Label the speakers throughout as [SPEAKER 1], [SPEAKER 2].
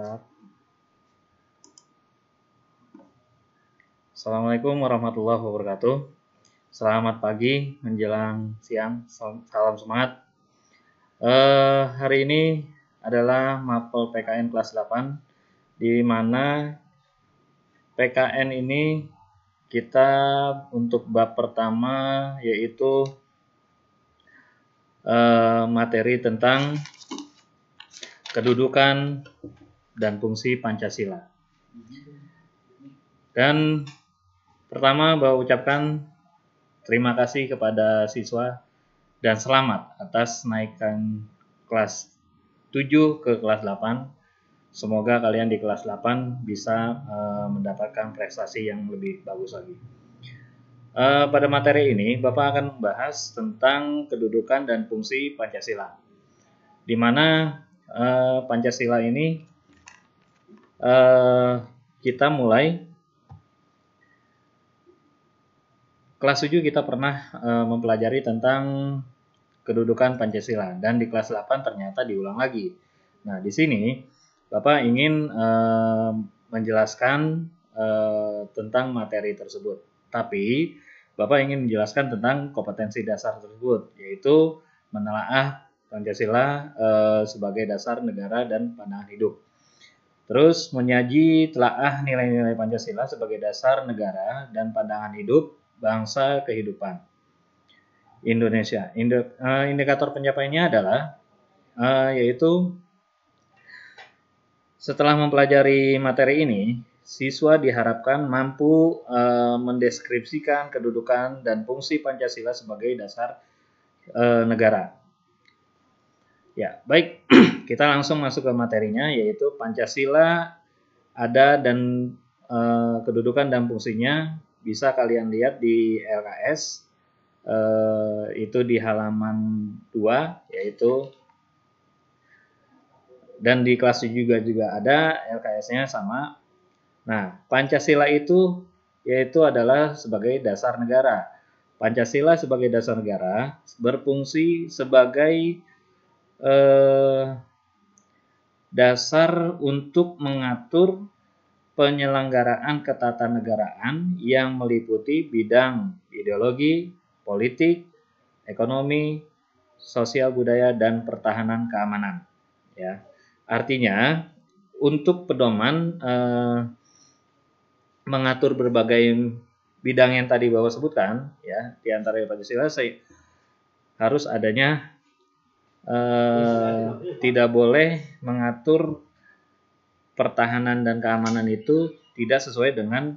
[SPEAKER 1] Start. Assalamualaikum warahmatullahi wabarakatuh. Selamat pagi menjelang siang. Salam semangat. Hari ini adalah mapel PKN kelas 8, di mana PKN ini kita untuk bab pertama yaitu materi tentang kedudukan dan fungsi Pancasila. Dan pertama, Bapak ucapkan terima kasih kepada siswa dan selamat atas naikkan kelas 7 ke kelas 8. Semoga kalian di kelas 8 bisa mendapatkan prestasi yang lebih bagus lagi. Pada materi ini, Bapak akan membahas tentang kedudukan dan fungsi Pancasila, di mana Pancasila ini kita mulai kelas 7 kita pernah mempelajari tentang kedudukan Pancasila, dan di kelas 8 ternyata diulang lagi. Nah, di sini Bapak ingin menjelaskan tentang materi tersebut. Tapi Bapak ingin menjelaskan tentang kompetensi dasar tersebut, yaitu menelaah Pancasila sebagai dasar negara dan pandangan hidup. Terus menyaji telaah nilai-nilai Pancasila sebagai dasar negara dan pandangan hidup bangsa kehidupan Indonesia. Indikator pencapaiannya adalah yaitu setelah mempelajari materi ini, siswa diharapkan mampu mendeskripsikan kedudukan dan fungsi Pancasila sebagai dasar negara. Ya, baik, kita langsung masuk ke materinya, yaitu Pancasila ada dan kedudukan dan fungsinya bisa kalian lihat di LKS, itu di halaman 2, yaitu, dan di kelas juga ada LKS-nya sama. Nah, Pancasila itu yaitu adalah sebagai dasar negara. Pancasila sebagai dasar negara berfungsi sebagai dasar untuk mengatur penyelenggaraan ketatanegaraan yang meliputi bidang ideologi, politik, ekonomi, sosial budaya, dan pertahanan keamanan. Ya, artinya untuk pedoman mengatur berbagai bidang yang tadi Bapak sebutkan, ya, di antara Pancasila harus adanya tidak boleh mengatur pertahanan dan keamanan itu tidak sesuai dengan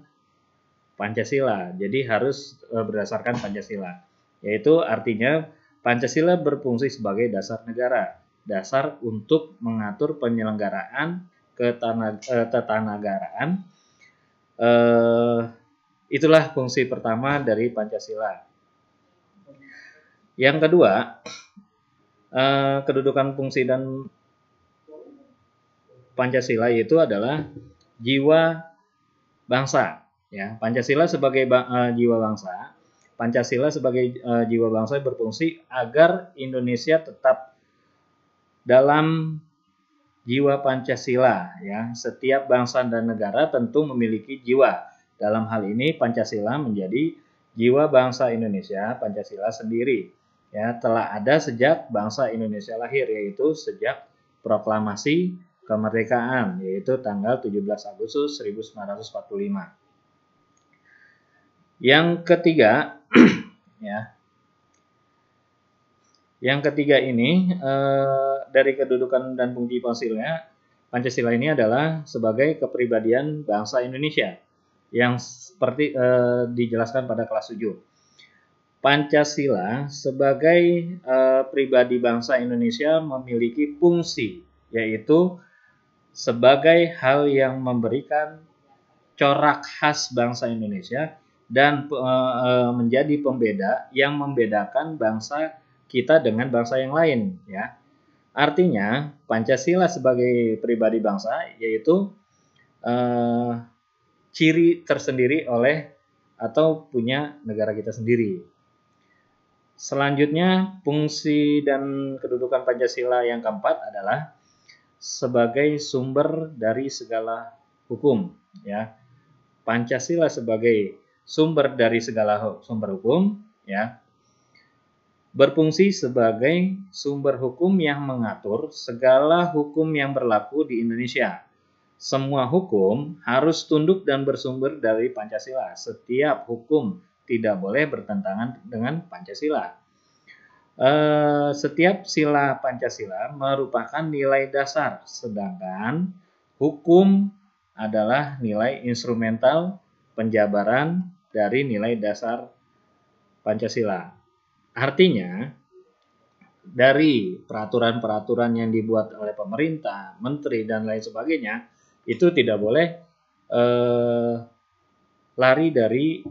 [SPEAKER 1] Pancasila. Jadi harus berdasarkan Pancasila. Yaitu artinya Pancasila berfungsi sebagai dasar negara, dasar untuk mengatur penyelenggaraan ketatanegaraan. Itulah fungsi pertama dari Pancasila. Yang kedua, kedudukan fungsi dan Pancasila itu adalah jiwa bangsa. Ya, Pancasila sebagai jiwa bangsa. Pancasila sebagai jiwa bangsa berfungsi agar Indonesia tetap dalam jiwa Pancasila. Ya, setiap bangsa dan negara tentu memiliki jiwa. Dalam hal ini Pancasila menjadi jiwa bangsa Indonesia. Pancasila sendiri, ya, telah ada sejak bangsa Indonesia lahir, yaitu sejak proklamasi kemerdekaan, yaitu tanggal 17 Agustus 1945. Yang ketiga, ya, yang ketiga ini dari kedudukan dan fungsi Pancasila ini adalah sebagai kepribadian bangsa Indonesia yang seperti dijelaskan pada kelas 7. Pancasila sebagai pribadi bangsa Indonesia memiliki fungsi, yaitu sebagai hal yang memberikan corak khas bangsa Indonesia dan menjadi pembeda yang membedakan bangsa kita dengan bangsa yang lain, ya. Artinya Pancasila sebagai pribadi bangsa yaitu ciri tersendiri oleh atau punya negara kita sendiri. Selanjutnya, fungsi dan kedudukan Pancasila yang keempat adalah sebagai sumber dari segala hukum, ya. Pancasila sebagai sumber dari segala sumber hukum, ya, berfungsi sebagai sumber hukum yang mengatur segala hukum yang berlaku di Indonesia. Semua hukum harus tunduk dan bersumber dari Pancasila. Setiap hukum tidak boleh bertentangan dengan Pancasila. Setiap sila Pancasila merupakan nilai dasar, sedangkan hukum adalah nilai instrumental penjabaran dari nilai dasar Pancasila. Artinya, dari peraturan-peraturan yang dibuat oleh pemerintah, menteri, dan lain sebagainya, itu tidak boleh lari dari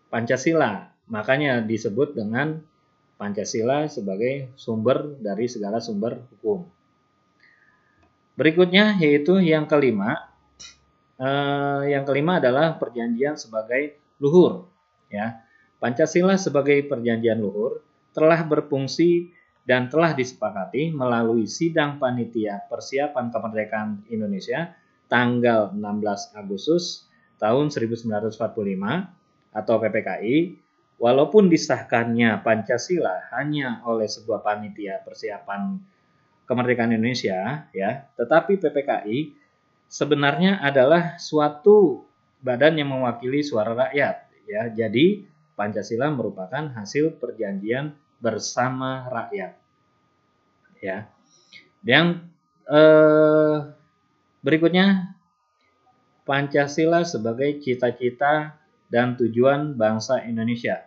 [SPEAKER 1] Pancasila. Makanya disebut dengan Pancasila sebagai sumber dari segala sumber hukum. Berikutnya yaitu yang kelima. Yang kelima adalah perjanjian sebagai luhur. Ya, Pancasila sebagai perjanjian luhur telah berfungsi dan telah disepakati melalui Sidang Panitia Persiapan Kemerdekaan Indonesia tanggal 16 Agustus tahun 1945 atau PPKI, walaupun disahkannya Pancasila hanya oleh sebuah panitia persiapan kemerdekaan Indonesia, ya, tetapi PPKI sebenarnya adalah suatu badan yang mewakili suara rakyat, ya. Jadi Pancasila merupakan hasil perjanjian bersama rakyat, ya. Yang berikutnya, Pancasila sebagai cita-cita dan tujuan bangsa Indonesia.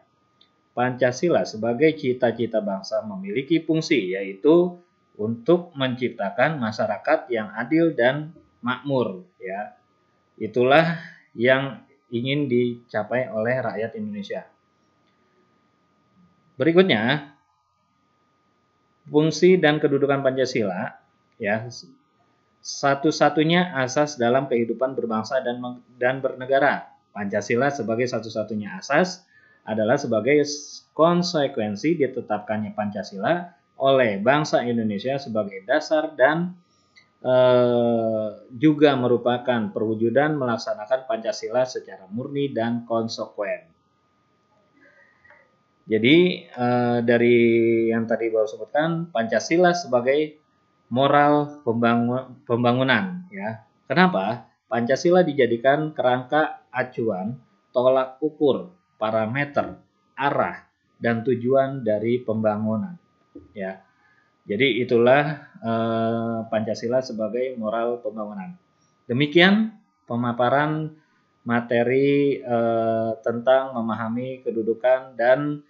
[SPEAKER 1] Pancasila sebagai cita-cita bangsa memiliki fungsi, yaitu untuk menciptakan masyarakat yang adil dan makmur, ya. Itulah yang ingin dicapai oleh rakyat Indonesia. Berikutnya, fungsi dan kedudukan Pancasila, ya, satu-satunya asas dalam kehidupan berbangsa dan bernegara. Pancasila sebagai satu-satunya asas adalah sebagai konsekuensi ditetapkannya Pancasila oleh bangsa Indonesia sebagai dasar dan juga merupakan perwujudan melaksanakan Pancasila secara murni dan konsekuen. Jadi dari yang tadi baru sebutkan, Pancasila sebagai moral pembangunan, ya. Kenapa? Pancasila dijadikan kerangka acuan, tolak ukur, parameter, arah, dan tujuan dari pembangunan, ya. Jadi itulah Pancasila sebagai moral pembangunan. Demikian pemaparan materi tentang memahami kedudukan dan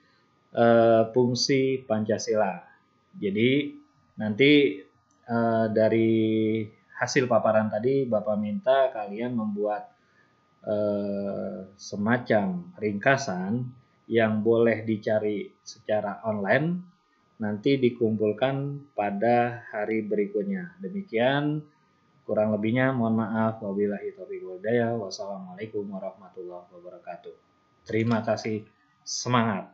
[SPEAKER 1] fungsi Pancasila. Jadi nanti dari hasil paparan tadi Bapak minta kalian membuat semacam ringkasan yang boleh dicari secara online, nanti dikumpulkan pada hari berikutnya. Demikian, kurang lebihnya mohon maaf. Wabillahi taufiq wal hidayah. Wassalamualaikum warahmatullahi wabarakatuh. Terima kasih. Semangat.